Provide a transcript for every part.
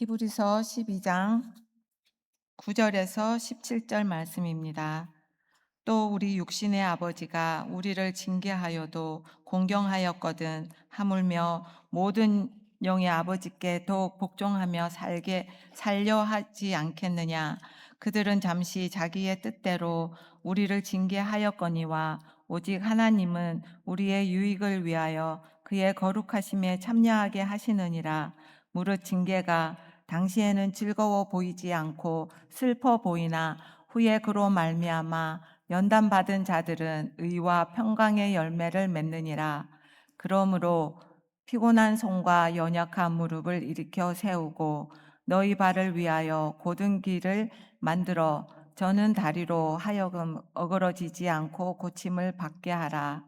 히브리서 12장 9절에서 17절 말씀입니다. 또 우리 육신의 아버지가 우리를 징계하여도 공경하였거든 하물며 모든 영의 아버지께 더욱 복종하며 살려 하지 않겠느냐. 그들은 잠시 자기의 뜻대로 우리를 징계하였거니와 오직 하나님은 우리의 유익을 위하여 그의 거룩하심에 참여하게 하시느니라. 무릇 징계가 당시에는 즐거워 보이지 않고 슬퍼 보이나 후에 그로 말미암아 연단받은 자들은 의와 평강의 열매를 맺느니라. 그러므로 피곤한 손과 연약한 무릎을 일으켜 세우고 너희 발을 위하여 곧은 길을 만들어 저는 다리로 하여금 어그러지지 않고 고침을 받게 하라.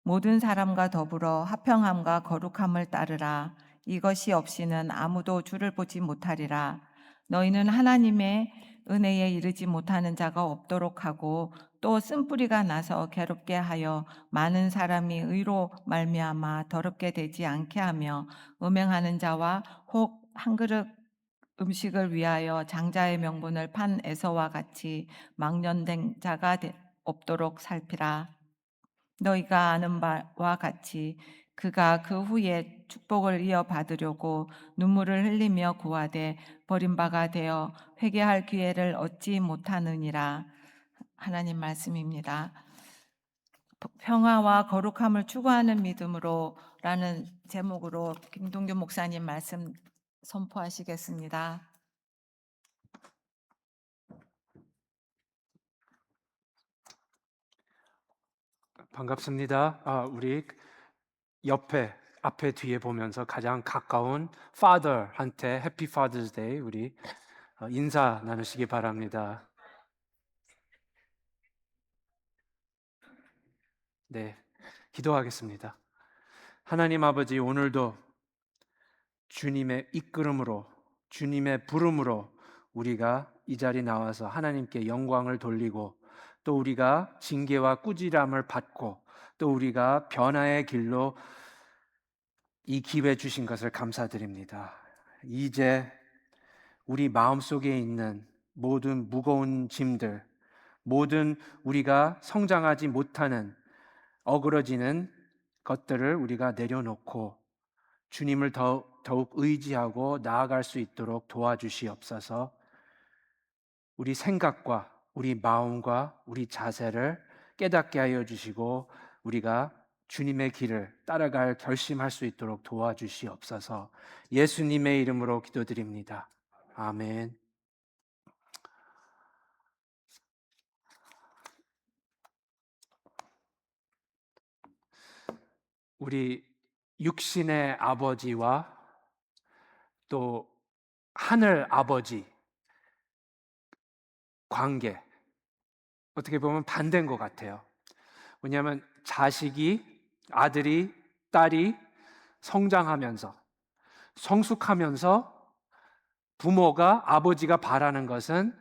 모든 사람과 더불어 화평함과 거룩함을 따르라. 이것이 없이는 아무도 주를 보지 못하리라. 너희는 하나님의 은혜에 이르지 못하는 자가 없도록 하고 또 쓴뿌리가 나서 괴롭게 하여 많은 사람이 의로 말미암아 더럽게 되지 않게 하며 음행하는 자와 혹 한 그릇 음식을 위하여 장자의 명분을 판 에서와 같이 망령된 자가 없도록 살피라. 너희가 아는 바와 같이 그가 그 후에 축복을 이어받으려고 눈물을 흘리며 구하되 버림바가 되어 회개할 기회를 얻지 못하느니라. 하나님 말씀입니다. 평화와 거룩함을 추구하는 믿음으로라는 제목으로 김동규 목사님 말씀 선포하시겠습니다. 반갑습니다. 우리 앞에 뒤에 보면서 가장 가까운 father한테 해피 Father's Day 우리 인사 나누시기 바랍니다. 네, 기도하겠습니다. 하나님 아버지, 오늘도 주님의 이끌음으로, 주님의 부름으로 우리가 이 자리에 나와서 하나님께 영광을 돌리고 또 우리가 징계와 꾸지람을 받고 또 우리가 변화의 길로 이 기회 주신 것을 감사드립니다. 이제 우리 마음속에 있는 모든 무거운 짐들, 모든 우리가 성장하지 못하는 어그러지는 것들을 우리가 내려놓고 주님을 더욱 의지하고 나아갈 수 있도록 도와주시옵소서. 우리 생각과 우리 마음과 우리 자세를 깨닫게 하여 주시고 우리가 주님의 길을 따라갈 결심할 수 있도록 도와주시옵소서. 예수님의 이름으로 기도드립니다. 아멘. 우리 육신의 아버지와 또 하늘 아버지 관계, 어떻게 보면 반대인 것 같아요. 왜냐하면 아들이, 딸이 성장하면서 성숙하면서 아버지가 바라는 것은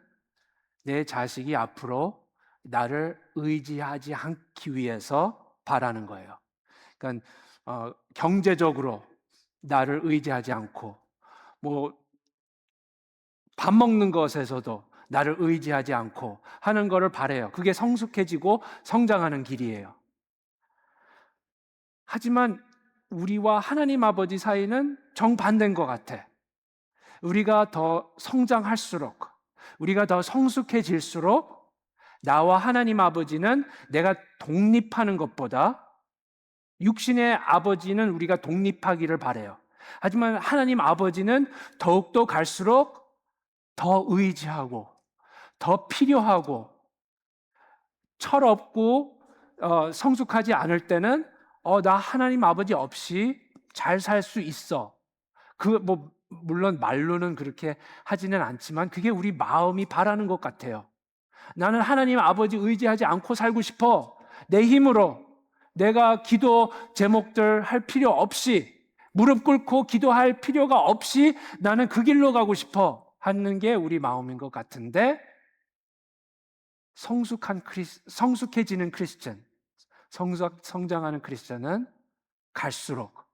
내 자식이 앞으로 나를 의지하지 않기 위해서 바라는 거예요. 그러니까 경제적으로 나를 의지하지 않고 뭐 밥 먹는 것에서도 나를 의지하지 않고 하는 거를 바래요. 그게 성숙해지고 성장하는 길이에요. 하지만 우리와 하나님 아버지 사이는 정반대인 것 같아. 우리가 더 성장할수록, 우리가 더 성숙해질수록 나와 하나님 아버지는 내가 독립하는 것보다 육신의 아버지는 우리가 독립하기를 바래요. 하지만 하나님 아버지는 더욱더 갈수록 더 의지하고 더 필요하고 철없고 성숙하지 않을 때는 나 하나님 아버지 없이 잘 살 수 있어. 물론 말로는 그렇게 하지는 않지만 그게 우리 마음이 바라는 것 같아요. 나는 하나님 아버지 의지하지 않고 살고 싶어. 내 힘으로 내가 기도 제목들 할 필요 없이 무릎 꿇고 기도할 필요가 없이 나는 그 길로 가고 싶어 하는 게 우리 마음인 것 같은데 성숙해지는 크리스천, 성장하는 크리스천은 갈수록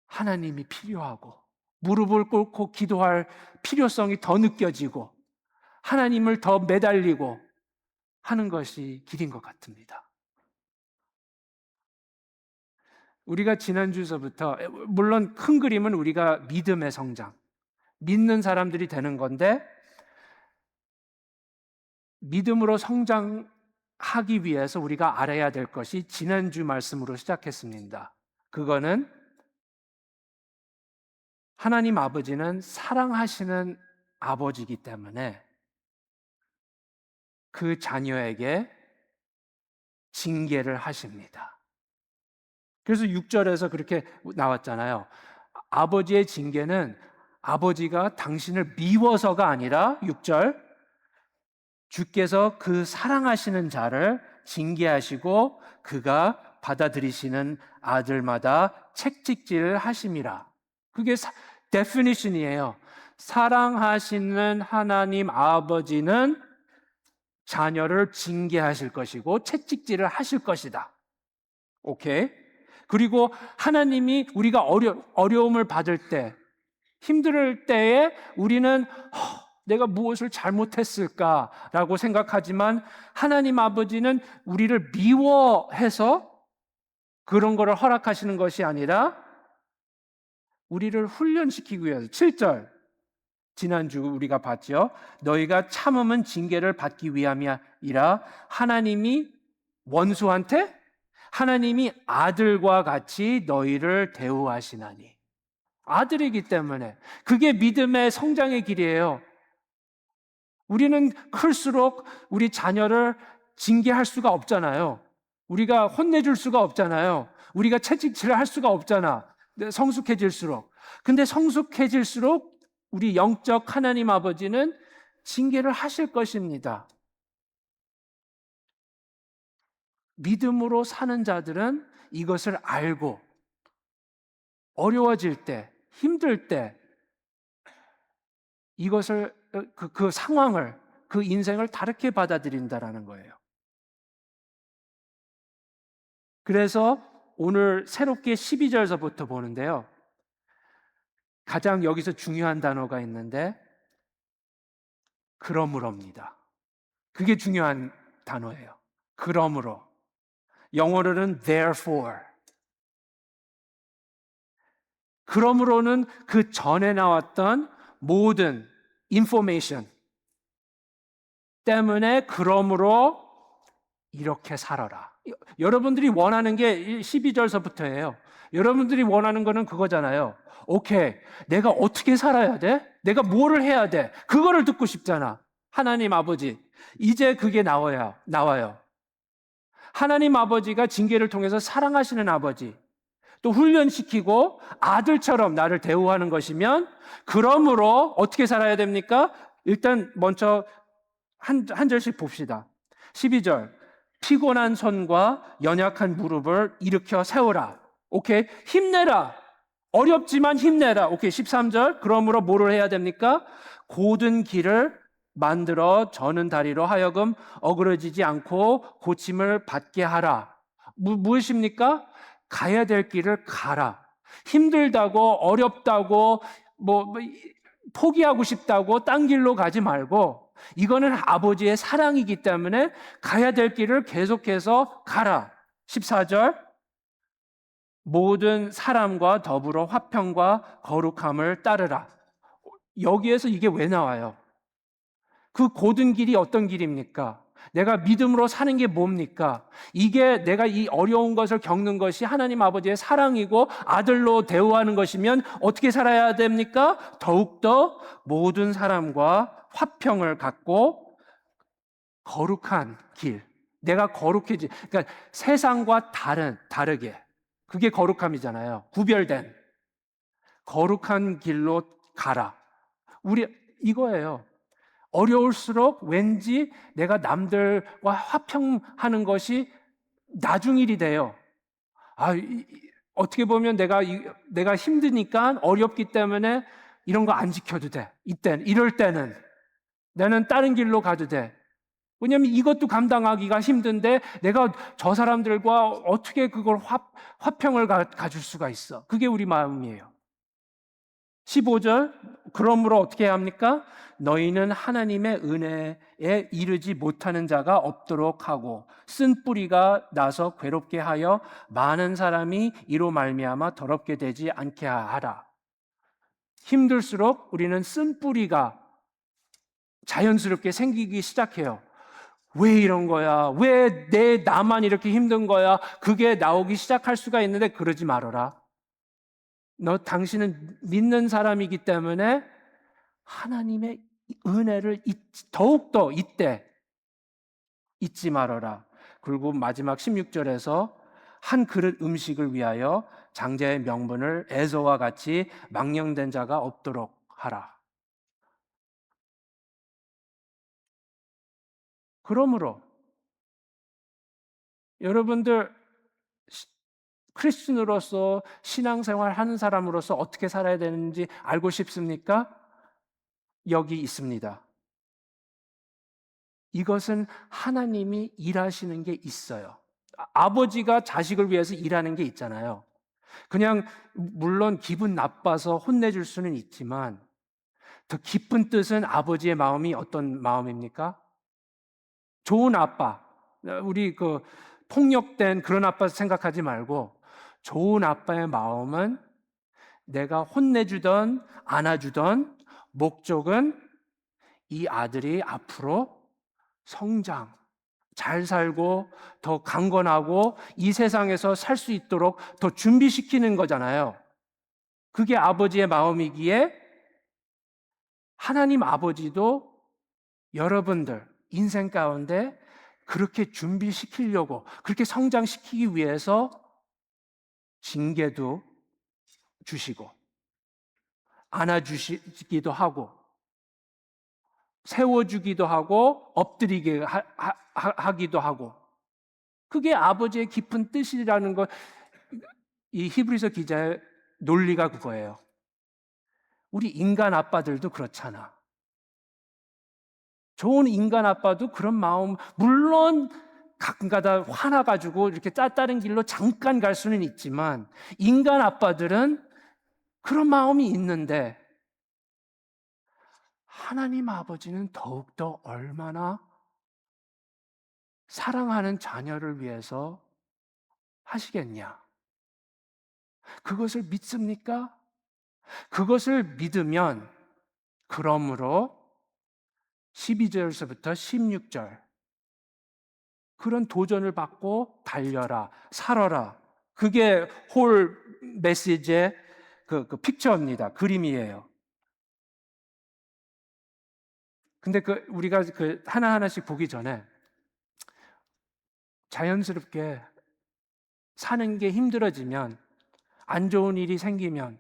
하나님이 필요하고 무릎을 꿇고 기도할 필요성이 더 느껴지고 하나님을 더 매달리고 하는 것이 길인 것 같습니다. 우리가 지난주서부터 물론 큰 그림은 우리가 믿음의 성장, 믿는 사람들이 되는 건데 믿음으로 성장하기 위해서 우리가 알아야 될 것이 지난주 말씀으로 시작했습니다. 그거는 하나님 아버지는 사랑하시는 아버지이기 때문에 그 자녀에게 징계를 하십니다. 그래서 6절에서 그렇게 나왔잖아요. 아버지의 징계는 아버지가 당신을 미워서가 아니라 6절 주께서 그 사랑하시는 자를 징계하시고 그가 받아들이시는 아들마다 책찍질을 하심이라. 그게 definition이에요. 사랑하시는 하나님 아버지는 자녀를 징계하실 것이고 채찍질을 하실 것이다. 오케이? 그리고 하나님이 우리가 어려움을 받을 때, 힘들 때에 우리는 내가 무엇을 잘못했을까라고 생각하지만 하나님 아버지는 우리를 미워해서 그런 거를 허락하시는 것이 아니라 우리를 훈련시키기 위해서 7절 지난주 우리가 봤죠. 너희가 참음은 징계를 받기 위함이라 하나님이 원수한테 하나님이 아들과 같이 너희를 대우하시나니. 아들이기 때문에 그게 믿음의 성장의 길이에요. 우리는 클수록 우리 자녀를 징계할 수가 없잖아요. 우리가 혼내줄 수가 없잖아요. 우리가 채찍질을 할 수가 없잖아. 성숙해질수록. 근데 성숙해질수록 우리 영적 하나님 아버지는 징계를 하실 것입니다. 믿음으로 사는 자들은 이것을 알고 어려워질 때, 힘들 때 이것을 그 상황을, 그 인생을 다르게 받아들인다라는 거예요. 그래서 오늘 새롭게 12절서부터 보는데요. 가장 여기서 중요한 단어가 있는데 그러므로입니다. 그게 중요한 단어예요. 그러므로. 영어로는 therefore. 그러므로는 그 전에 나왔던 모든 information 때문에 그러므로 이렇게 살아라. 여러분들이 원하는 게 12절서부터예요. 여러분들이 원하는 거는 그거잖아요. 오케이, 내가 어떻게 살아야 돼? 내가 뭐를 해야 돼? 그거를 듣고 싶잖아. 하나님 아버지, 이제 그게 나와요. 하나님 아버지가 징계를 통해서 사랑하시는 아버지, 또 훈련시키고 아들처럼 나를 대우하는 것이면 그러므로 어떻게 살아야 됩니까? 일단 먼저 한 절씩 봅시다. 12절 피곤한 손과 연약한 무릎을 일으켜 세우라. 오케이, 힘내라. 어렵지만 힘내라. 오케이, 13절 그러므로 뭐를 해야 됩니까? 고든 길을 만들어 저는 다리로 하여금 어그러지지 않고 고침을 받게 하라. 무엇입니까? 가야 될 길을 가라. 힘들다고 어렵다고 포기하고 싶다고 딴 길로 가지 말고 이거는 아버지의 사랑이기 때문에 가야 될 길을 계속해서 가라. 14절 모든 사람과 더불어 화평과 거룩함을 따르라. 여기에서 이게 왜 나와요? 그 고든 길이 어떤 길입니까? 내가 믿음으로 사는 게 뭡니까? 이게 내가 이 어려운 것을 겪는 것이 하나님 아버지의 사랑이고 아들로 대우하는 것이면 어떻게 살아야 됩니까? 더욱더 모든 사람과 화평을 갖고 거룩한 길. 내가 거룩해지. 그러니까 세상과 다르게. 그게 거룩함이잖아요. 구별된. 거룩한 길로 가라. 우리 이거예요. 어려울수록 왠지 내가 남들과 화평하는 것이 나중 일이 돼요. 어떻게 보면 내가 힘드니까 어렵기 때문에 이런 거 안 지켜도 돼. 이럴 때는 나는 다른 길로 가도 돼. 왜냐하면 이것도 감당하기가 힘든데 내가 저 사람들과 어떻게 그걸 화평을 가질 수가 있어. 그게 우리 마음이에요. 15절, 그러므로 어떻게 해야 합니까? 너희는 하나님의 은혜에 이르지 못하는 자가 없도록 하고 쓴 뿌리가 나서 괴롭게 하여 많은 사람이 이로 말미암아 더럽게 되지 않게 하라. 힘들수록 우리는 쓴 뿌리가 자연스럽게 생기기 시작해요. 왜 이런 거야? 왜 나만 이렇게 힘든 거야? 그게 나오기 시작할 수가 있는데 그러지 말아라. 당신은 믿는 사람이기 때문에 하나님의 은혜를 더욱더 이때 잊지 말아라. 그리고 마지막 16절에서 한 그릇 음식을 위하여 장자의 명분을 에서와 같이 망령된 자가 없도록 하라. 그러므로 여러분들 크리스천으로서 신앙생활 하는 사람으로서 어떻게 살아야 되는지 알고 싶습니까? 여기 있습니다. 이것은 하나님이 일하시는 게 있어요. 아버지가 자식을 위해서 일하는 게 있잖아요. 그냥 물론 기분 나빠서 혼내줄 수는 있지만 더 깊은 뜻은 아버지의 마음이 어떤 마음입니까? 좋은 아빠, 우리 폭력된 그런 아빠 생각하지 말고 좋은 아빠의 마음은 내가 혼내주던 안아주던 목적은 이 아들이 앞으로 성장, 잘 살고 더 강건하고 이 세상에서 살 수 있도록 더 준비시키는 거잖아요. 그게 아버지의 마음이기에 하나님 아버지도 여러분들 인생 가운데 그렇게 준비시키려고, 그렇게 성장시키기 위해서 징계도 주시고 안아주시기도 하고 세워주기도 하고 엎드리게 하기도 하고, 그게 아버지의 깊은 뜻이라는 것. 이 히브리서 기자의 논리가 그거예요. 우리 인간 아빠들도 그렇잖아. 좋은 인간 아빠도 그런 마음, 물론 가끔가다 화나가지고 이렇게 다른 길로 잠깐 갈 수는 있지만 인간 아빠들은 그런 마음이 있는데 하나님 아버지는 더욱더 얼마나 사랑하는 자녀를 위해서 하시겠냐? 그것을 믿습니까? 그것을 믿으면 그러므로 12절에서부터 16절 그런 도전을 받고 달려라, 살아라. 그게 홀 메시지의 그 픽처입니다. 그림이에요. 근데 우리가 하나하나씩 보기 전에 자연스럽게 사는 게 힘들어지면, 안 좋은 일이 생기면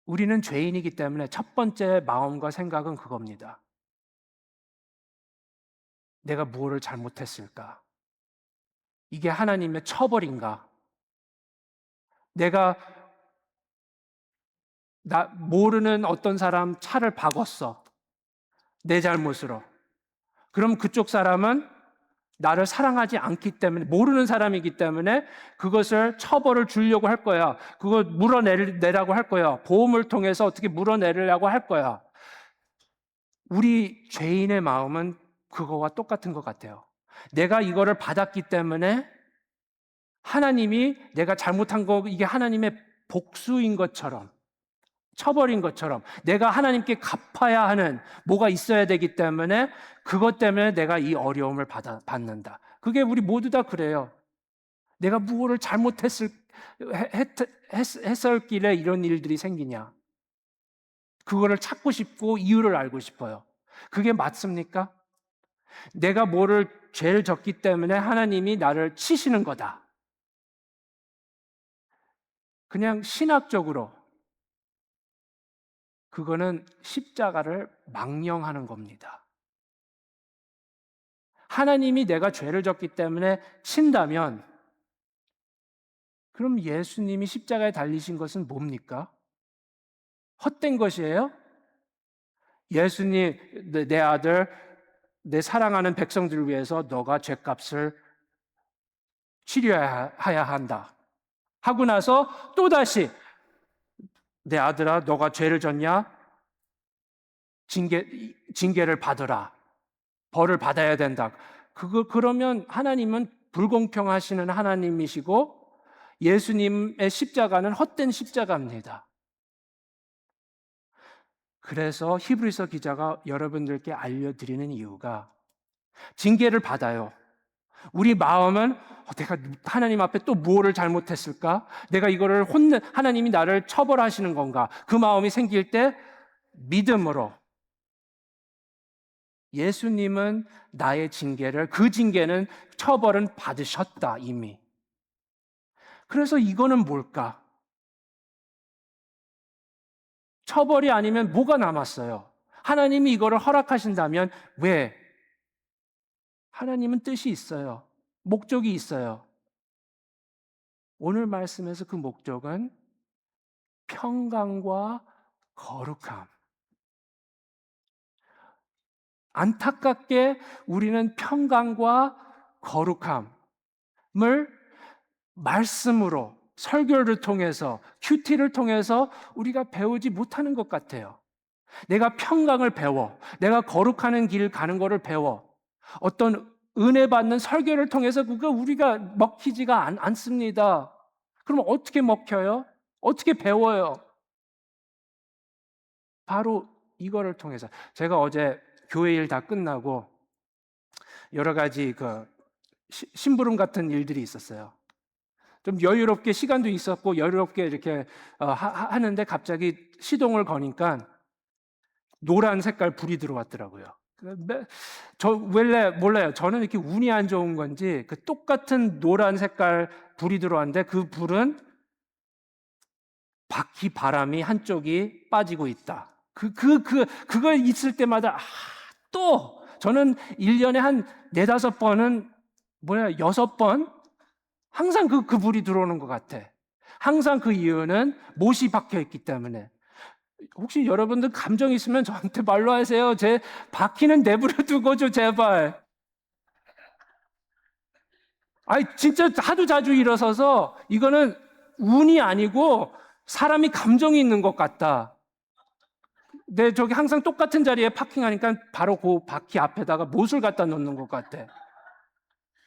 우리는 죄인이기 때문에 첫 번째 마음과 생각은 그겁니다. 내가 무엇을 잘못했을까? 이게 하나님의 처벌인가? 내가 모르는 어떤 사람 차를 박았어. 내 잘못으로. 그럼 그쪽 사람은 나를 사랑하지 않기 때문에, 모르는 사람이기 때문에 그것을 처벌을 주려고 할 거야. 그거 물어내라고 할 거야. 보험을 통해서 어떻게 물어내려고 할 거야. 우리 죄인의 마음은 그거와 똑같은 것 같아요. 내가 이거를 받았기 때문에 하나님이 내가 잘못한 거, 이게 하나님의 복수인 것처럼, 처벌인 것처럼 내가 하나님께 갚아야 하는 뭐가 있어야 되기 때문에 그것 때문에 내가 이 어려움을 받는다. 그게 우리 모두 다 그래요. 내가 무엇을 했었길래 이런 일들이 생기냐. 그거를 찾고 싶고 이유를 알고 싶어요. 그게 맞습니까? 내가 죄를 졌기 때문에 하나님이 나를 치시는 거다. 그냥 신학적으로 그거는 십자가를 망령하는 겁니다. 하나님이 내가 죄를 졌기 때문에 친다면 그럼 예수님이 십자가에 달리신 것은 뭡니까? 헛된 것이에요? 예수님, 내 아들, 내 사랑하는 백성들을 위해서 너가 죄값을 치료해야 한다 하고 나서 또다시 내 아들아, 너가 죄를 졌냐? 징계를 받으라. 벌을 받아야 된다. 그러면 하나님은 불공평하시는 하나님이시고 예수님의 십자가는 헛된 십자가입니다. 그래서 히브리서 기자가 여러분들께 알려드리는 이유가 징계를 받아요. 우리 마음은 내가 하나님 앞에 또 무엇을 잘못했을까? 내가 이거를 하나님이 나를 처벌하시는 건가? 그 마음이 생길 때 믿음으로 예수님은 나의 그 징계는 처벌은 받으셨다 이미. 그래서 이거는 뭘까? 처벌이 아니면 뭐가 남았어요? 하나님이 이거를 허락하신다면 왜? 하나님은 뜻이 있어요. 목적이 있어요. 오늘 말씀에서 그 목적은 평강과 거룩함. 안타깝게 우리는 평강과 거룩함을 말씀으로, 설교를 통해서, 큐티를 통해서 우리가 배우지 못하는 것 같아요. 내가 평강을 배워, 내가 거룩하는 길 가는 거를 배워, 어떤 은혜 받는 설교를 통해서 그거 우리가 먹히지가 않습니다. 그럼 어떻게 먹혀요? 어떻게 배워요? 바로 이거를 통해서. 제가 어제 교회 일 다 끝나고 여러 가지 심부름 같은 일들이 있었어요. 좀 여유롭게 시간도 있었고 여유롭게 이렇게 하는데 갑자기 시동을 거니까 노란 색깔 불이 들어왔더라고요. 저 원래 몰라요. 저는 이렇게 운이 안 좋은 건지 그 똑같은 노란 색깔 불이 들어왔는데 그 불은 바퀴 바람이 한쪽이 빠지고 있다. 그거 있을 때마다 또 저는 1년에 한 4-5번은 6번 항상 그 불이 들어오는 것 같아. 항상 그 이유는 못이 박혀 있기 때문에. 혹시 여러분들 감정 있으면 저한테 말로 하세요. 제 바퀴는 내버려 두고죠, 제발. 아니, 진짜 하도 자주 일어서서 이거는 운이 아니고 사람이 감정이 있는 것 같다. 저기 항상 똑같은 자리에 파킹하니까 바로 그 바퀴 앞에다가 못을 갖다 놓는 것 같아.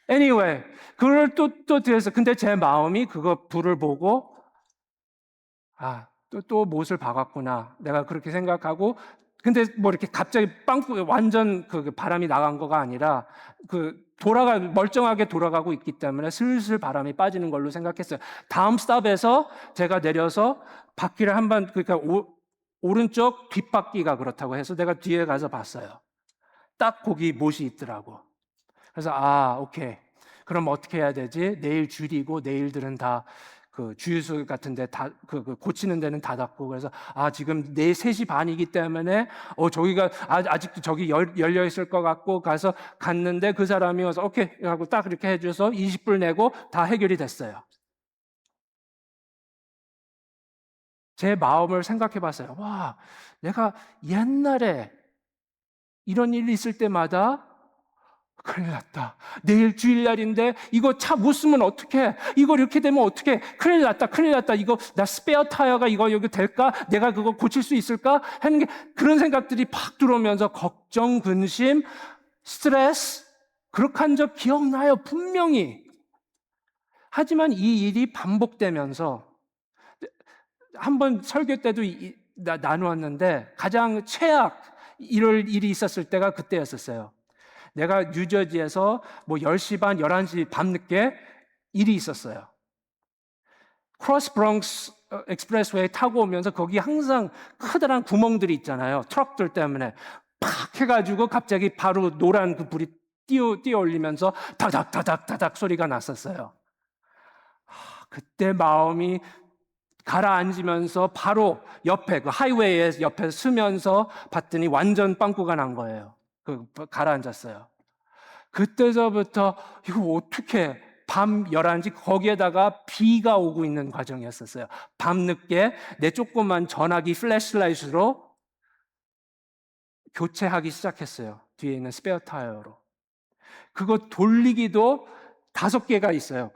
Anyway, 그걸 또 뒤에서, 근데 제 마음이 그거 불을 보고, 또 못을 박았구나. 내가 그렇게 생각하고, 근데 뭐 이렇게 갑자기 완전 그 바람이 나간 거가 아니라, 멀쩡하게 돌아가고 있기 때문에 슬슬 바람이 빠지는 걸로 생각했어요. 다음 스탑에서 제가 내려서 바퀴를 한번, 그러니까 오른쪽 뒷바퀴가 그렇다고 해서 내가 뒤에 가서 봤어요. 딱 거기 못이 있더라고. 그래서 오케이. 그럼 어떻게 해야 되지? 내일 줄이고 내일들은 다 주유소 같은데 다 고치는 데는 닫았고 그래서 지금 3시 반이기 때문에 저기가 아직도 저기 열려 있을 것 같고 가서 갔는데 그 사람이 와서 오케이 하고 딱 이렇게 해줘서 20불 내고 다 해결이 됐어요. 제 마음을 생각해 봤어요. 와, 내가 옛날에 이런 일이 있을 때마다 큰일 났다. 내일 주일날인데 이거 차 못 쓰면 어떡해? 이거 이렇게 되면 어떡해? 큰일 났다. 큰일 났다. 이거 나 스페어 타이어가 이거 여기 될까? 내가 그거 고칠 수 있을까? 하는 게 그런 생각들이 팍 들어오면서 걱정, 근심, 스트레스 그렇게 한 적 기억나요. 분명히. 하지만 이 일이 반복되면서 한번 설교 때도 나누었는데 가장 최악 이럴 일이 있었을 때가 그때였었어요. 내가 뉴저지에서 10시 반, 11시 밤늦게 일이 있었어요. 크로스 브롱스 익스프레스웨이 타고 오면서 거기 항상 커다란 구멍들이 있잖아요. 트럭들 때문에 팍 해가지고 갑자기 바로 노란 그 불이 뛰어 올리면서 다닥다닥다닥 소리가 났었어요. 그때 마음이 가라앉으면서 바로 옆에 그 하이웨이에 옆에 서면서 봤더니 완전 빵꾸가 난 거예요. 가라앉았어요. 그때서부터 이거 어떻게 밤 11시 거기에다가 비가 오고 있는 과정이었었어요. 밤늦게 내 조그만 전화기 플래시라이트로 교체하기 시작했어요. 뒤에 있는 스페어 타이어로. 그거 돌리기도 5개가 있어요.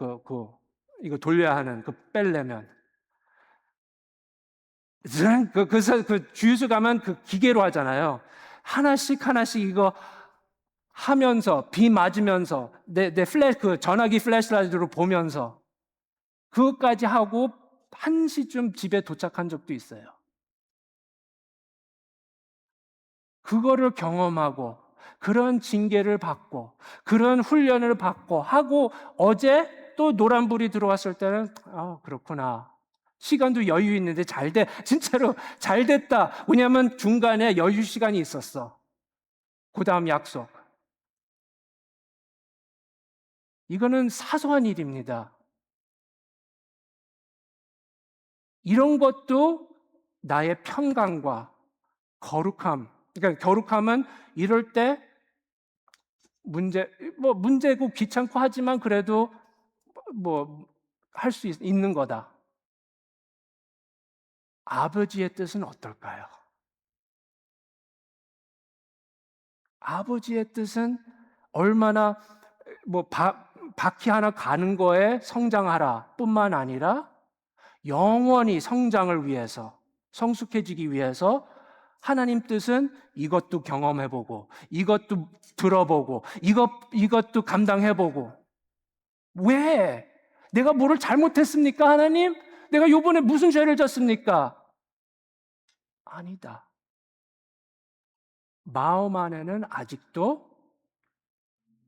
이거 돌려야 하는 뺄려면. 그 주유소 가면 그 기계로 하잖아요. 하나씩 하나씩 이거 하면서, 비 맞으면서, 그 전화기 플래시라이트로 보면서, 그것까지 하고 1시쯤 집에 도착한 적도 있어요. 그거를 경험하고, 그런 징계를 받고, 그런 훈련을 받고 하고, 어제 또 노란불이 들어왔을 때는, 그렇구나. 시간도 여유 있는데 잘 돼. 진짜로 잘 됐다. 왜냐하면 중간에 여유 시간이 있었어. 그 다음 약속. 이거는 사소한 일입니다. 이런 것도 나의 평강과 거룩함. 그러니까 거룩함은 이럴 때 문제고 귀찮고 하지만 그래도 할 수 있는 거다. 아버지의 뜻은 어떨까요? 아버지의 뜻은 얼마나 바퀴 하나 가는 거에 성장하라 뿐만 아니라 영원히 성장을 위해서, 성숙해지기 위해서 하나님 뜻은 이것도 경험해보고, 이것도 들어보고, 이것도 감당해보고. 왜? 내가 뭐를 잘못했습니까, 하나님? 내가 요번에 무슨 죄를 졌습니까? 아니다. 마음 안에는 아직도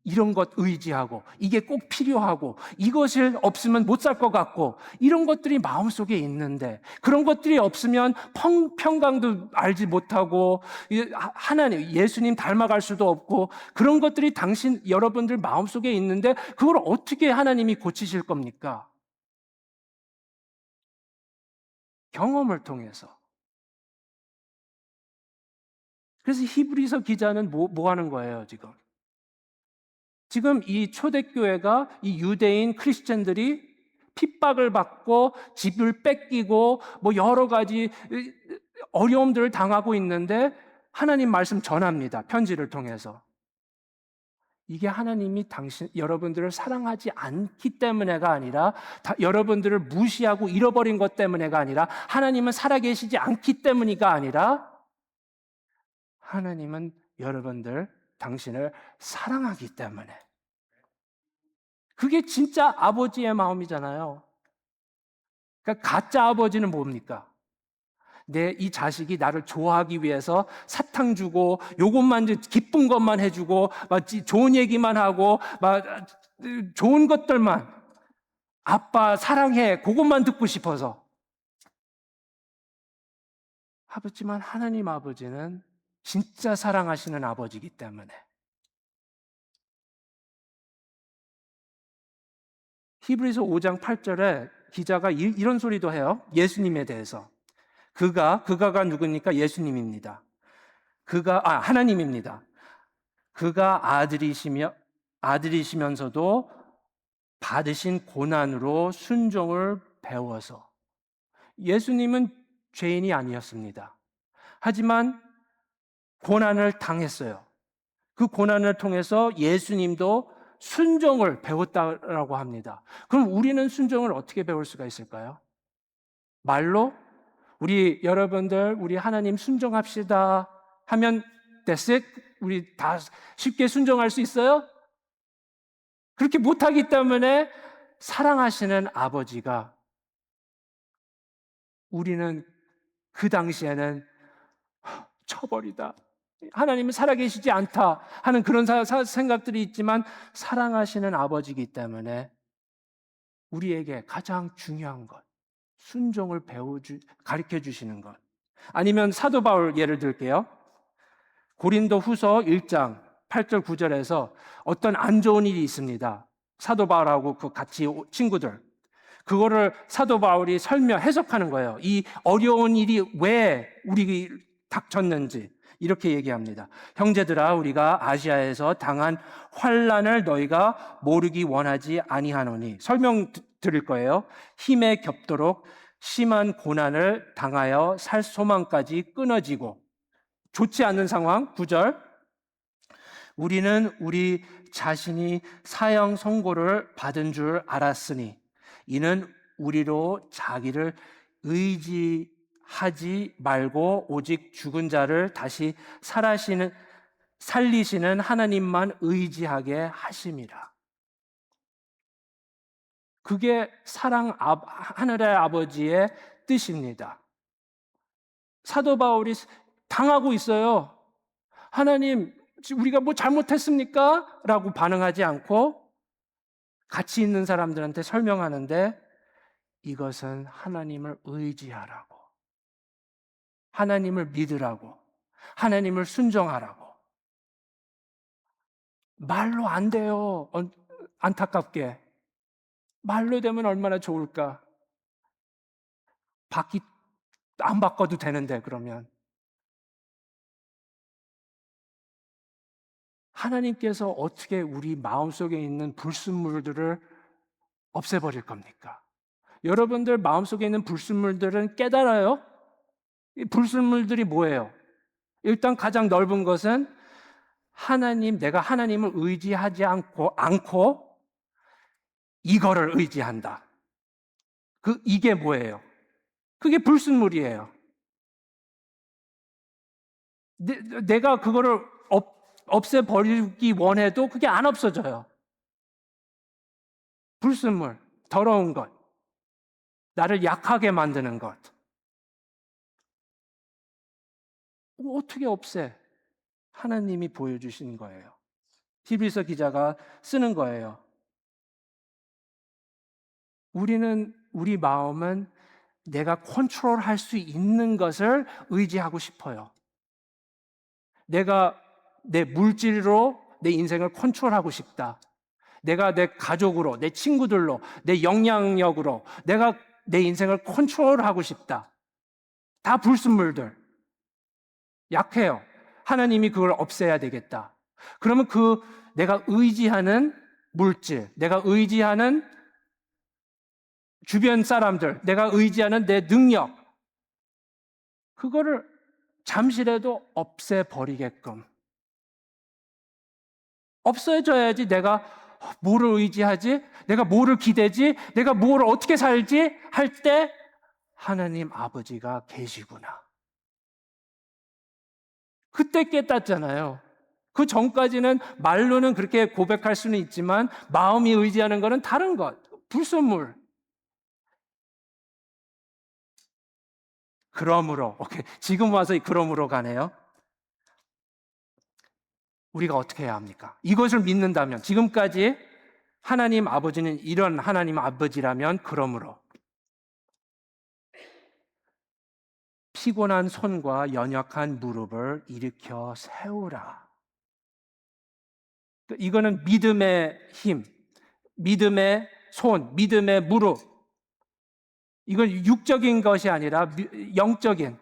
이런 것 의지하고, 이게 꼭 필요하고, 이것을 없으면 못 살 것 같고, 이런 것들이 마음속에 있는데, 그런 것들이 없으면 평강도 알지 못하고, 하나님, 예수님 닮아갈 수도 없고, 그런 것들이 여러분들 마음속에 있는데, 그걸 어떻게 하나님이 고치실 겁니까? 경험을 통해서. 그래서 히브리서 기자는 뭐 하는 거예요, 지금? 지금 이 초대교회가 이 유대인 크리스천들이 핍박을 받고 집을 뺏기고 여러 가지 어려움들을 당하고 있는데 하나님 말씀 전합니다. 편지를 통해서. 이게 하나님이 여러분들을 사랑하지 않기 때문에가 아니라 여러분들을 무시하고 잃어버린 것 때문에가 아니라 하나님은 살아계시지 않기 때문이가 아니라 하나님은 당신을 사랑하기 때문에. 그게 진짜 아버지의 마음이잖아요. 그러니까 가짜 아버지는 뭡니까? 이 자식이 나를 좋아하기 위해서 사탕 주고 요것만 기쁜 것만 해주고 좋은 얘기만 하고 좋은 것들만 아빠 사랑해 그것만 듣고 싶어서. 하지만 하나님 아버지는 진짜 사랑하시는 아버지이기 때문에 히브리서 5장 8절에 기자가 이런 소리도 해요. 예수님에 대해서. 그가가 누굽니까? 예수님입니다. 하나님입니다. 그가 아들이시면서도 받으신 고난으로 순종을 배워서. 예수님은 죄인이 아니었습니다. 하지만 고난을 당했어요. 그 고난을 통해서 예수님도 순종을 배웠다라고 합니다. 그럼 우리는 순종을 어떻게 배울 수가 있을까요? 말로 여러분들 우리 하나님 순종합시다 하면 that's it? 우리 다 쉽게 순종할 수 있어요? 그렇게 못하기 때문에 사랑하시는 아버지가 우리는 그 당시에는 쳐버리다. 하나님은 살아계시지 않다 하는 그런 생각들이 있지만 사랑하시는 아버지이기 때문에 우리에게 가장 중요한 것, 순종을 가르쳐 주시는 것. 아니면 사도 바울 예를 들게요. 고린도 후서 1장 8절 9절에서 어떤 안 좋은 일이 있습니다. 사도 바울하고 그 같이 친구들. 그거를 사도 바울이 해석하는 거예요. 이 어려운 일이 왜 우리 닥쳤는지 이렇게 얘기합니다. 형제들아 우리가 아시아에서 당한 환난을 너희가 모르기 원하지 아니하노니 설명 드릴 거예요. 힘에 겹도록 심한 고난을 당하여 살 소망까지 끊어지고 좋지 않은 상황 9절 우리는 우리 자신이 사형 선고를 받은 줄 알았으니 이는 우리로 자기를 의지하였음이라 하지 말고 오직 죽은 자를 다시 살리시는 하나님만 의지하게 하심이라. 그게 하늘의 아버지의 뜻입니다. 사도 바울이 당하고 있어요. 하나님, 우리가 뭐 잘못했습니까? 라고 반응하지 않고 같이 있는 사람들한테 설명하는데, 이것은 하나님을 의지하라고, 하나님을 믿으라고, 하나님을 순종하라고. 말로 안 돼요. 안타깝게. 말로 되면 얼마나 좋을까? 안 바꿔도 되는데, 그러면. 하나님께서 어떻게 우리 마음속에 있는 불순물들을 없애버릴 겁니까? 여러분들 마음속에 있는 불순물들은 깨달아요? 이 불순물들이 뭐예요? 일단 가장 넓은 것은 내가 하나님을 의지하지 않고 이거를 의지한다. 이게 뭐예요? 그게 불순물이에요. 내가 그거를 없애버리기 원해도 그게 안 없어져요. 불순물, 더러운 것, 나를 약하게 만드는 것. 어떻게 없애? 하나님이 보여주신 거예요. 히브리서 기자가 쓰는 거예요. 우리 마음은 내가 컨트롤할 수 있는 것을 의지하고 싶어요. 내가 내 물질로 내 인생을 컨트롤하고 싶다. 내가 내 가족으로, 내 친구들로, 내 영향력으로 내가 내 인생을 컨트롤하고 싶다. 다 불순물들. 약해요. 하나님이 그걸 없애야 되겠다. 그러면 내가 의지하는 물질, 내가 의지하는 주변 사람들, 내가 의지하는 내 능력, 그거를 잠시라도 없애버리게끔. 없어져야지 내가 뭐를 의지하지? 내가 뭐를 기대지? 내가 뭐를 어떻게 살지? 할 때 하나님 아버지가 계시구나. 그때 깨닫잖아요. 그 전까지는 말로는 그렇게 고백할 수는 있지만 마음이 의지하는 것은 다른 것, 불순물. 그러므로, 오케이. 지금 와서 그러므로 가네요. 우리가 어떻게 해야 합니까? 이것을 믿는다면, 지금까지 하나님 아버지는 이런 하나님 아버지라면, 그러므로 피곤한 손과 연약한 무릎을 일으켜 세우라. 이거는 믿음의 힘, 믿음의 손, 믿음의 무릎. 이건 육적인 것이 아니라 영적인.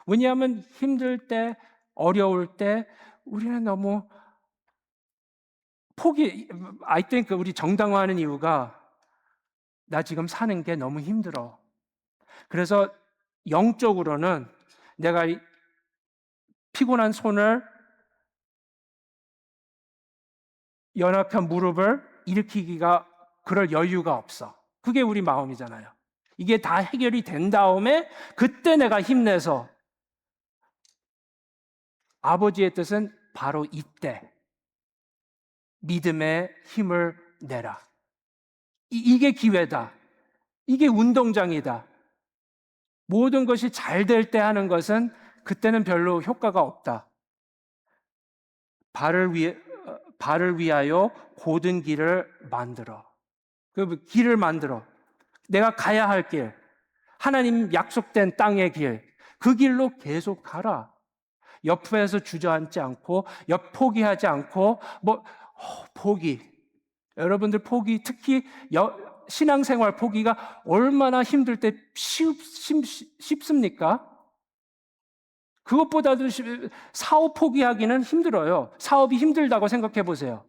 왜냐하면 힘들 때, 어려울 때 우리는 너무 I think 우리 정당화하는 이유가 나 지금 사는 게 너무 힘들어. 그래서 영적으로는 내가 피곤한 손을, 연약한 무릎을 일으키기가 그럴 여유가 없어. 그게 우리 마음이잖아요. 이게 다 해결이 된 다음에 그때 내가 힘내서, 아버지의 뜻은 바로 이때 믿음의 힘을 내라. 이게 기회다. 이게 운동장이다. 모든 것이 잘 될 때 하는 것은 그때는 별로 효과가 없다. 발을 위하여 곧은 길을 만들어. 그 길을 만들어. 내가 가야 할 길, 하나님 약속된 땅의 길, 그 길로 계속 가라. 옆에서 주저앉지 않고, 포기하지 않고, 포기. 여러분들 포기, 특히 신앙생활 포기가 얼마나 힘들 때 쉽습니까? 그것보다도 사업 포기하기는 힘들어요. 사업이 힘들다고 생각해 보세요.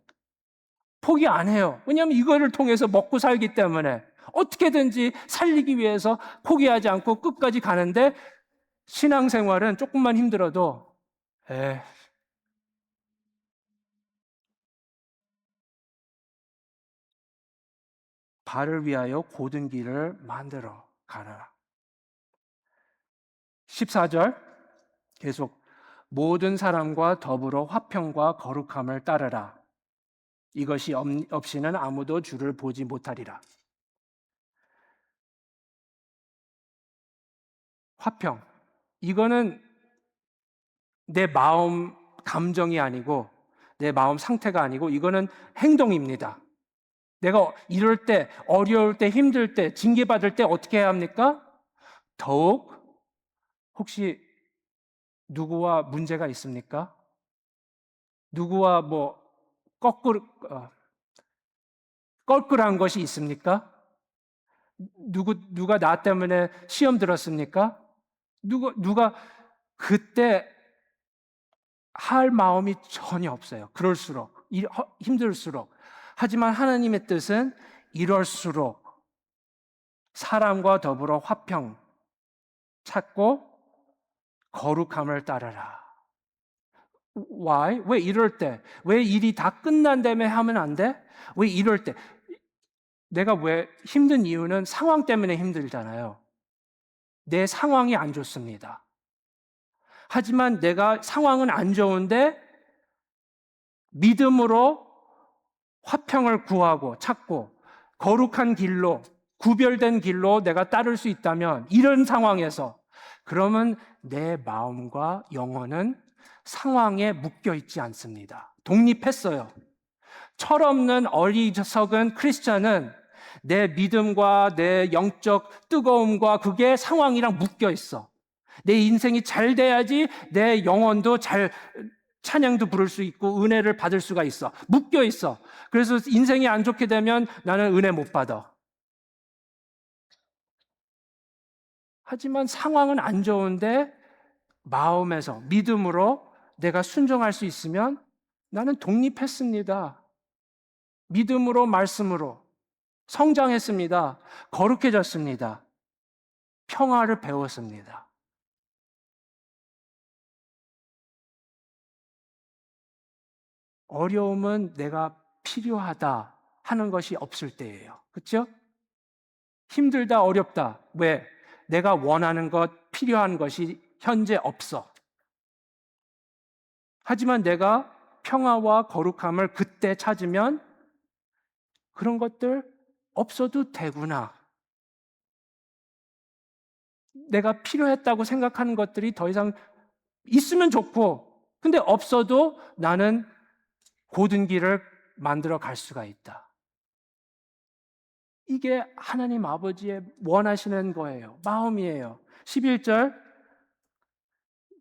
포기 안 해요. 왜냐하면 이거를 통해서 먹고 살기 때문에 어떻게든지 살리기 위해서 포기하지 않고 끝까지 가는데, 신앙생활은 조금만 힘들어도 발을 위하여 곧은 길을 만들어 가라. 14절 계속 모든 사람과 더불어 화평과 거룩함을 따르라. 이것이 없이는 아무도 주를 보지 못하리라. 화평. 이거는 내 마음 감정이 아니고 내 마음 상태가 아니고 이거는 행동입니다. 내가 이럴 때, 어려울 때, 힘들 때, 징계받을 때 어떻게 해야 합니까? 더욱 혹시 누구와 문제가 있습니까? 누구와 뭐 껄끄러운 것이 있습니까? 누가 나 때문에 시험 들었습니까? 누가 그때 할 마음이 전혀 없어요. 그럴수록, 힘들수록. 하지만 하나님의 뜻은 이럴수록 사람과 더불어 화평 찾고 거룩함을 따르라. Why? 왜 이럴 때? 왜 일이 다 끝난 다음에 하면 안 돼? 왜 이럴 때? 내가 왜 힘든 이유는 상황 때문에 힘들잖아요. 내 상황이 안 좋습니다. 하지만 내가 상황은 안 좋은데 믿음으로 화평을 구하고 찾고 거룩한 길로 구별된 길로 내가 따를 수 있다면 이런 상황에서 그러면 내 마음과 영혼은 상황에 묶여 있지 않습니다. 독립했어요. 철없는 어리석은 크리스천은 내 믿음과 내 영적 뜨거움과 그게 상황이랑 묶여 있어. 내 인생이 잘 돼야지 내 영혼도 잘 찬양도 부를 수 있고 은혜를 받을 수가 있어. 묶여 있어. 그래서 인생이 안 좋게 되면 나는 은혜 못 받아. 하지만 상황은 안 좋은데 마음에서 믿음으로 내가 순종할 수 있으면 나는 독립했습니다. 믿음으로 말씀으로 성장했습니다. 거룩해졌습니다. 평화를 배웠습니다. 어려움은 내가 필요하다 하는 것이 없을 때예요. 그렇죠? 힘들다, 어렵다. 왜? 내가 원하는 것, 필요한 것이 현재 없어. 하지만 내가 평화와 거룩함을 그때 찾으면 그런 것들 없어도 되구나. 내가 필요했다고 생각하는 것들이 더 이상 있으면 좋고, 근데 없어도 나는 고든 길을 만들어 갈 수가 있다. 이게 하나님 아버지의 원하시는 거예요. 마음이에요. 11절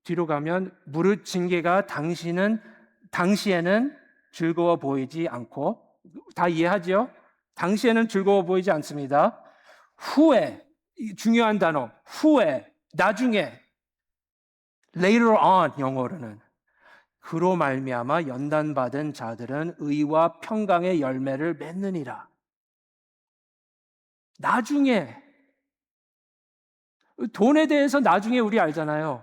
뒤로 가면 무릇 징계가 당시에는 즐거워 보이지 않고 다 이해하죠? 당시에는 즐거워 보이지 않습니다. 후에 중요한 단어 후에 나중에 later on 영어로는 그로 말미암아 연단받은 자들은 의와 평강의 열매를 맺느니라. 나중에 돈에 대해서 나중에 우리 알잖아요.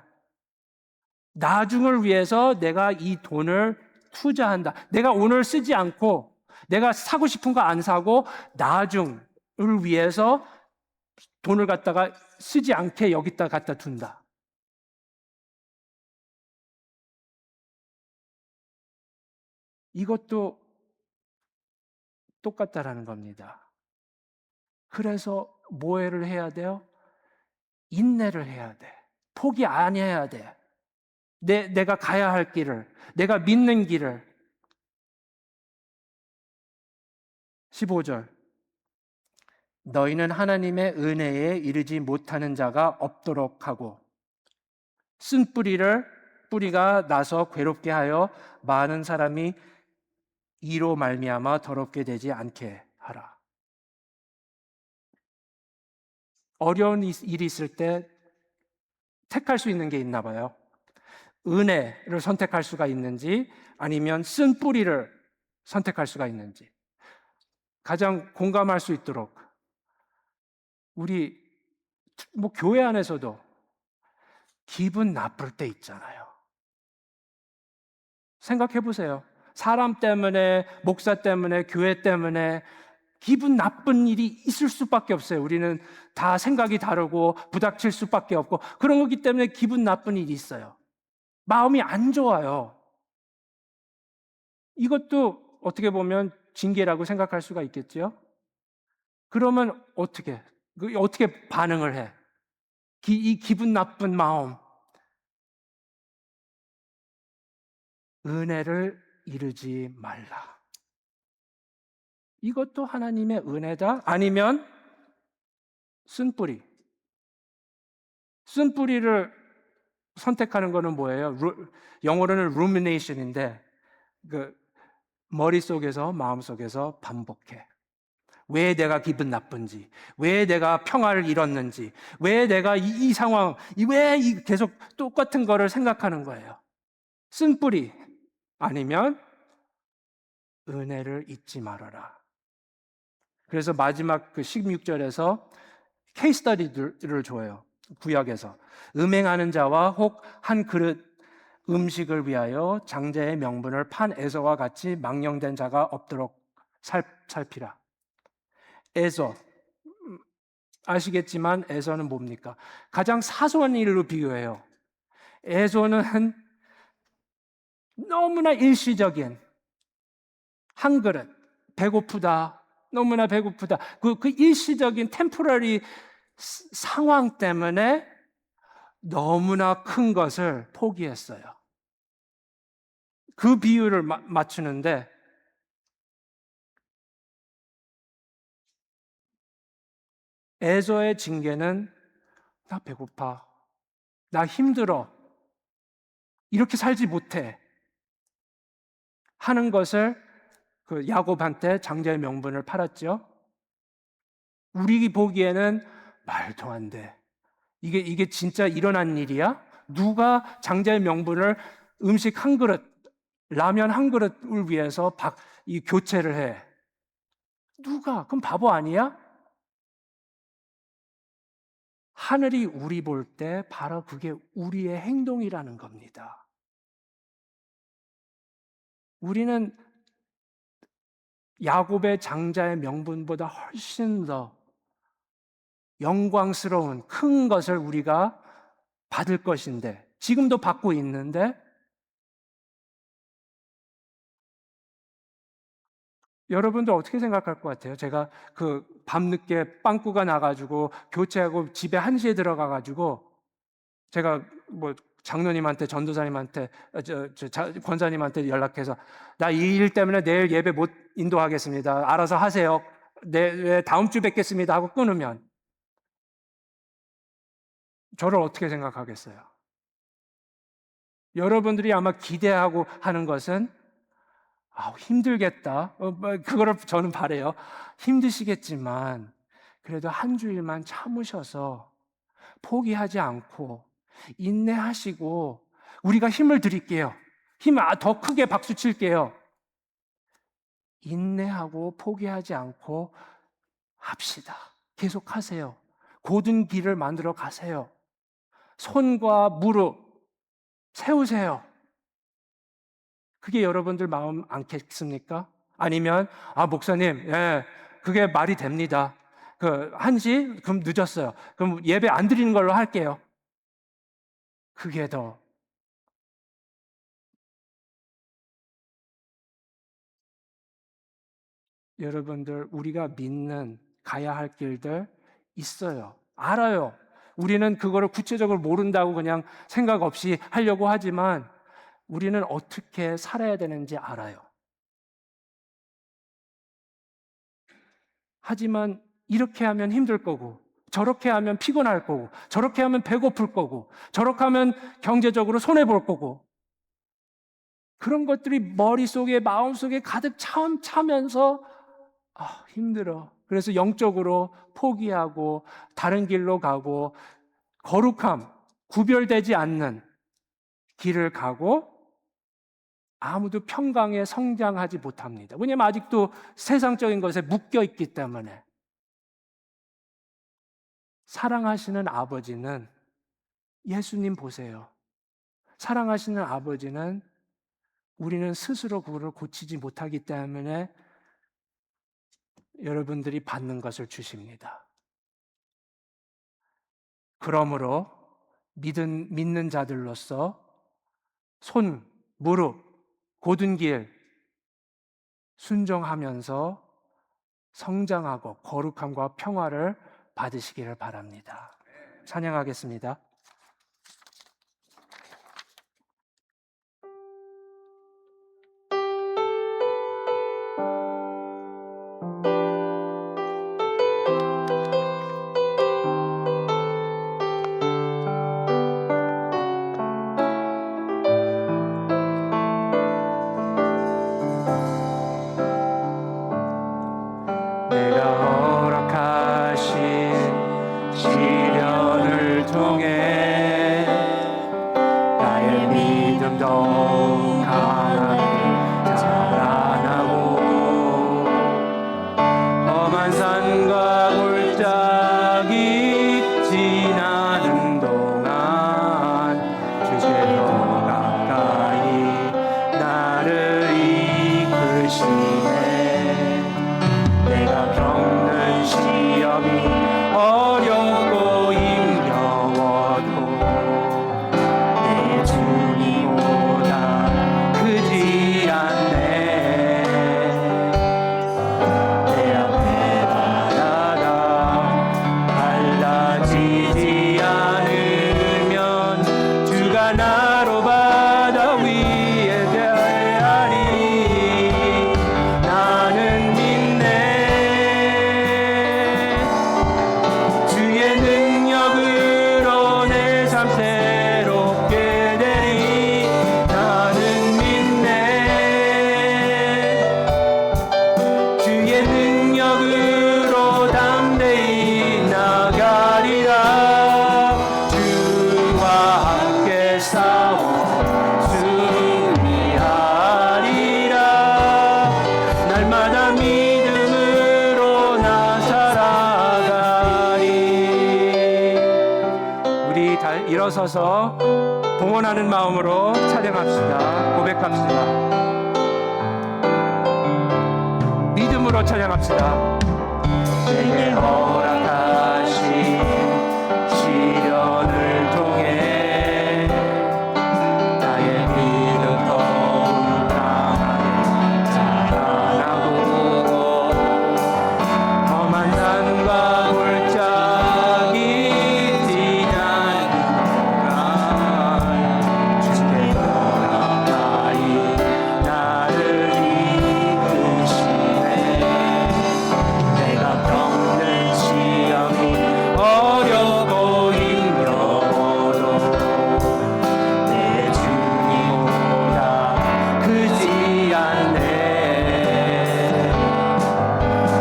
나중을 위해서 내가 이 돈을 투자한다. 내가 오늘 쓰지 않고 내가 사고 싶은 거 안 사고 나중을 위해서 돈을 갖다가 쓰지 않게 여기다 갖다 둔다. 이것도 똑같다라는 겁니다. 그래서 뭐를 해야 돼요? 인내를 해야 돼. 포기 안 해야 돼. 내가 가야 할 길을, 내가 믿는 길을. 15절. 너희는 하나님의 은혜에 이르지 못하는 자가 없도록 하고 쓴 뿌리가 나서 괴롭게 하여 많은 사람이 이로 말미암아 더럽게 되지 않게 하라. 어려운 일이 있을 때 택할 수 있는 게 있나 봐요. 은혜를 선택할 수가 있는지 아니면 쓴 뿌리를 선택할 수가 있는지. 가장 공감할 수 있도록 우리 교회 안에서도 기분 나쁠 때 있잖아요. 생각해 보세요. 사람 때문에, 목사 때문에, 교회 때문에 기분 나쁜 일이 있을 수밖에 없어요. 우리는 다 생각이 다르고 부닥칠 수밖에 없고 그런 거기 때문에 기분 나쁜 일이 있어요. 마음이 안 좋아요. 이것도 어떻게 보면 징계라고 생각할 수가 있겠죠. 그러면 어떻게 반응을 해? 이 기분 나쁜 마음, 은혜를 이루지 말라. 이것도 하나님의 은혜다? 아니면 쓴뿌리. 쓴뿌리를 선택하는 거는 뭐예요? 영어로는 rumination인데 그 머릿속에서 마음속에서 반복해. 왜 내가 기분 나쁜지, 왜 내가 평화를 잃었는지, 왜 내가 이 상황, 왜 계속 똑같은 거를 생각하는 거예요. 쓴뿌리 아니면 은혜를 잊지 말아라. 그래서 마지막 그 16절에서 케이스 스터디를 줘요. 구약에서. 음행하는 자와 혹 한 그릇 음식을 위하여 장자의 명분을 판 에서와 같이 망령된 자가 없도록 살피라. 에서. 아시겠지만 에서는 뭡니까? 가장 사소한 일로 비교해요. 에서는 너무나 일시적인 한 그릇, 배고프다, 너무나 배고프다. 그 일시적인 템포러리 상황 때문에 너무나 큰 것을 포기했어요. 그 비유를 맞추는데 에서의 징계는 나 배고파, 나 힘들어, 이렇게 살지 못해 하는 것을 그 야곱한테 장자의 명분을 팔았죠. 우리 보기에는 말도 안 돼. 이게 진짜 일어난 일이야? 누가 장자의 명분을 음식 한 그릇, 라면 한 그릇을 위해서 이 교체를 해? 누가? 그럼 바보 아니야? 하늘이 우리 볼 때 바로 그게 우리의 행동이라는 겁니다. 우리는 야곱의 장자의 명분보다 훨씬 더 영광스러운 큰 것을 우리가 받을 것인데, 지금도 받고 있는데, 여러분들 어떻게 생각할 것 같아요? 제가 그 밤늦게 빵꾸가 나가지고 교체하고 집에 1시에 들어가가지고 제가 뭐 장로님한테, 전도사님한테, 권사님한테 연락해서 나 이 일 때문에 내일 예배 못 인도하겠습니다. 알아서 하세요. 다음 주 뵙겠습니다 하고 끊으면 저를 어떻게 생각하겠어요? 여러분들이 아마 기대하고 하는 것은 힘들겠다. 그거를 저는 바래요. 힘드시겠지만 그래도 한 주일만 참으셔서 포기하지 않고 인내하시고 우리가 힘을 드릴게요. 더 크게 박수 칠게요. 인내하고 포기하지 않고 합시다. 계속하세요. 고든 길을 만들어 가세요. 손과 무릎 세우세요. 그게 여러분들 마음 않겠습니까? 아니면 목사님, 그게 말이 됩니다. 1시 그럼 늦었어요. 그럼 예배 안 드리는 걸로 할게요. 그게 더 여러분들 우리가 믿는 가야 할 길들 있어요. 알아요. 우리는 그거를 구체적으로 모른다고 그냥 생각 없이 하려고 하지만 우리는 어떻게 살아야 되는지 알아요. 하지만 이렇게 하면 힘들 거고, 저렇게 하면 피곤할 거고, 저렇게 하면 배고플 거고, 저렇게 하면 경제적으로 손해볼 거고, 그런 것들이 머릿속에, 마음속에 가득 차면서, 힘들어. 그래서 영적으로 포기하고, 다른 길로 가고, 거룩함, 구별되지 않는 길을 가고, 아무도 평강에 성장하지 못합니다. 왜냐하면 아직도 세상적인 것에 묶여 있기 때문에. 사랑하시는 아버지는 예수님 보세요. 사랑하시는 아버지는 우리는 스스로 그거를 고치지 못하기 때문에 여러분들이 받는 것을 주십니다. 그러므로 믿는 자들로서 손, 무릎, 곧은 길 순종하면서 성장하고 거룩함과 평화를 받으시기를 바랍니다. 찬양하겠습니다. 내가 허락하신 시련을 통해 나의 믿음 더욱 강하게 자라나고 험한 산과 골짜기 지나는 동안 주께서 가까이 나를 이끄시네. 내가 겪는 시험이 어렵고 힘겨워도 내 주님보다 크지 않네. 내 앞에 바다가 갈라지지 않으면 주가 나로 바다 위에 대하리. 나는 믿네. 주의 능력으로 내 삶 새롭게 되리. 나는 믿네. 주의 능력으로 담대히 나가리라. 주와 함께 싸워 승리하리라. 날마다 믿음으로 나 살아가리. 우리 다 일어서서 봉헌하는 마음으로 찬양합시다. 고백합시다. 믿음으로 찬양합시다. 내게 허락하신 시련을 통해 나의 믿음 더욱 강하게 자라나고 험한 산과 골짜기 지나는 동안 주께서 가까이 나를 이끄시네. 내가 겪는 시험이 어렵고 힘겨워도 내 주님보다 크지 않네.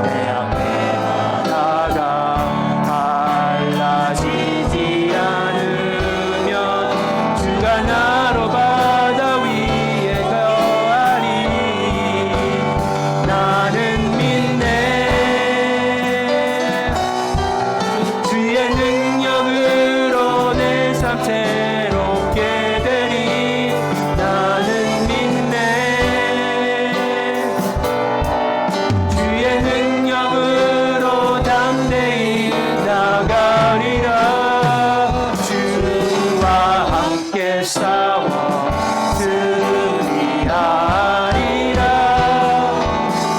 내 앞에 바다가 갈라지지 않으면 주가 나로 바다 위에 거하리. 나는 믿네. 주의 능력으로 내 삶 새롭게 되리. 나는 믿네. 주의 능력으로 담대히 나가리라. 주와 함께 싸워 승리하리라.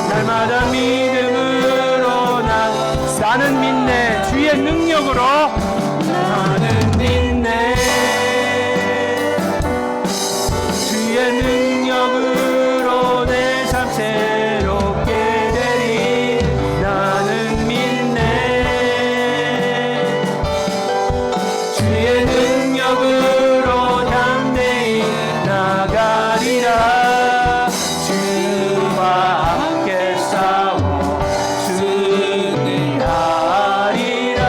날마다 믿음으로 나는 믿네. 주의 능력으로 나는 믿네. 주의 능력으로 내 삶 새롭게 되리. 나는 믿네. 주의 능력으로 담대히 나가리라. 주와 함께 싸워 승리하리라.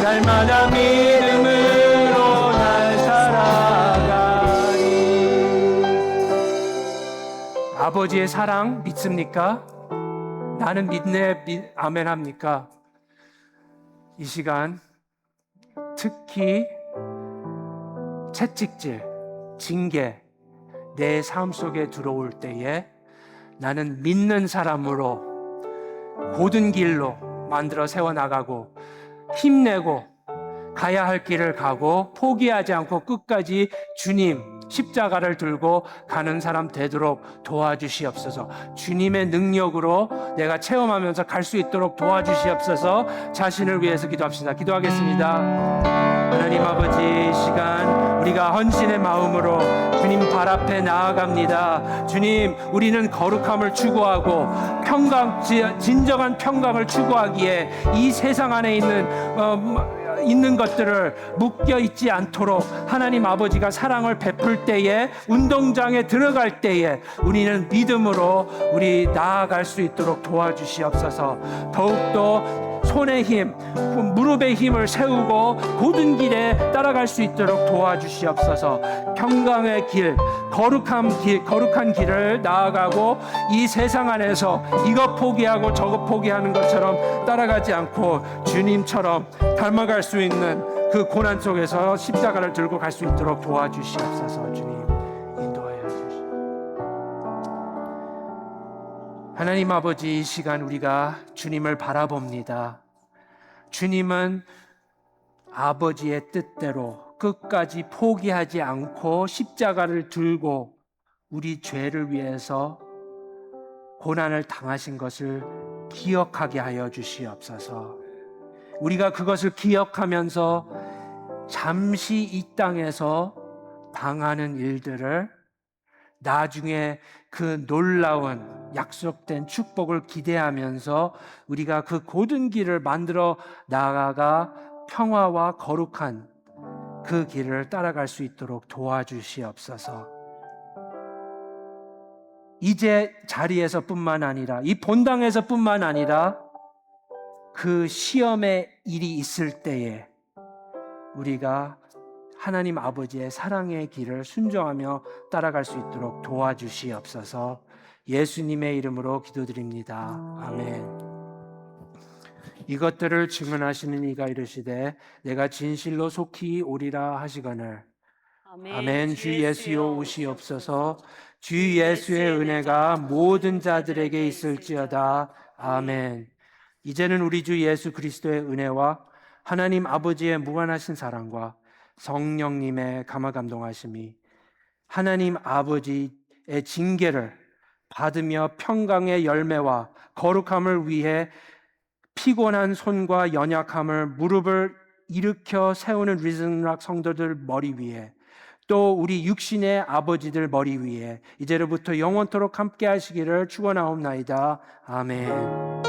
날마다 믿음으로 날 살아가리. 아버지의 사랑 믿습니까? 나는 믿네. 아멘 합니까? 이 시간 특히 채찍질, 징계 내 삶 속에 들어올 때에 나는 믿는 사람으로 고든 길로 만들어 세워나가고 힘내고 가야 할 길을 가고 포기하지 않고 끝까지 주님 십자가를 들고 가는 사람 되도록 도와주시옵소서. 주님의 능력으로 내가 체험하면서 갈 수 있도록 도와주시옵소서. 자신을 위해서 기도합시다. 기도하겠습니다. 하나님 아버지, 이 시간 우리가 헌신의 마음으로 주님 발 앞에 나아갑니다. 주님, 우리는 거룩함을 추구하고 진정한 평강을 추구하기에 이 세상 안에 있는 것들을 묶여 있지 않도록 하나님 아버지가 사랑을 베풀 때에, 운동장에 들어갈 때에 우리는 믿음으로 우리 나아갈 수 있도록 도와주시옵소서. 더욱더 손의 힘, 무릎의 힘을 세우고 고든 길에 따라갈 수 있도록 도와주시옵소서. 평강의 길, 거룩한 길을 나아가고 이 세상 안에서 이것 포기하고 저것 포기하는 것처럼 따라가지 않고 주님처럼 닮아갈 수 있는 그 고난 속에서 십자가를 들고 갈 수 있도록 도와주시옵소서. 주님 인도하여 주시옵소서. 하나님 아버지, 이 시간 우리가 주님을 바라봅니다. 주님은 아버지의 뜻대로 끝까지 포기하지 않고 십자가를 들고 우리 죄를 위해서 고난을 당하신 것을 기억하게 하여 주시옵소서. 우리가 그것을 기억하면서 잠시 이 땅에서 당하는 일들을 나중에 그 놀라운 약속된 축복을 기대하면서 우리가 그 고든 길을 만들어 나아가 평화와 거룩한 그 길을 따라갈 수 있도록 도와주시옵소서. 이제 자리에서뿐만 아니라 이 본당에서뿐만 아니라 그 시험의 일이 있을 때에 우리가 하나님 아버지의 사랑의 길을 순종하며 따라갈 수 있도록 도와주시옵소서. 예수님의 이름으로 기도드립니다. 아멘. 이것들을 증언하시는 이가 이르시되 내가 진실로 속히 오리라 하시거늘. 아멘. 주 예수여 오시옵소서. 주 예수의 은혜가 모든 자들에게 있을지어다. 아멘. 이제는 우리 주 예수 그리스도의 은혜와 하나님 아버지의 무한하신 사랑과 성령님의 감화감동하심이 하나님 아버지의 징계를 받으며 평강의 열매와 거룩함을 위해 피곤한 손과 연약함을 무릎을 일으켜 세우는 리즌락 성도들 머리 위에, 또 우리 육신의 아버지들 머리 위에 이제로부터 영원토록 함께 하시기를 축원하옵나이다. 아멘.